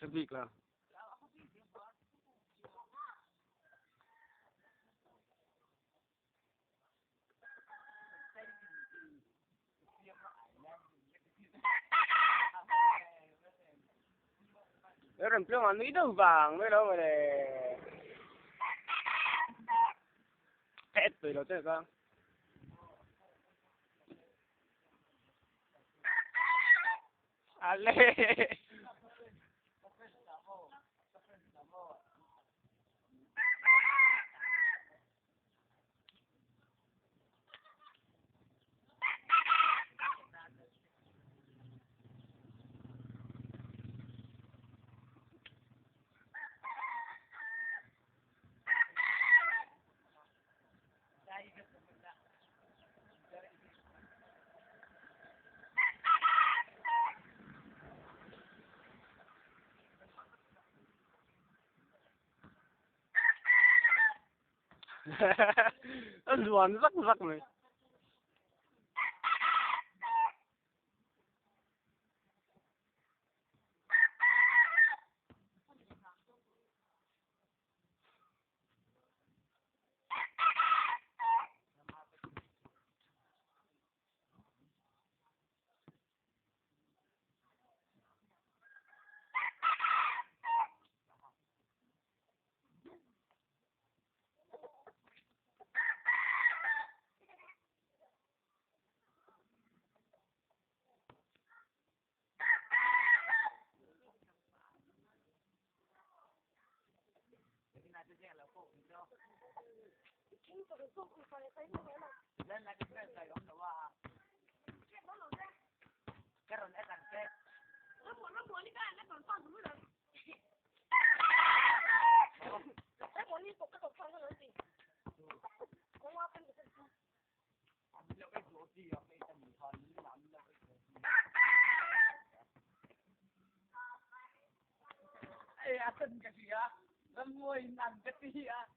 sự việc là nếu làm trước mà nghĩ đâu vàng mới đâu mà để hết từ đầu tới con Ale nó ruồn rắc rắc này Ê, à, thân cái gì á? Lâm ngồi nằm cái gì á?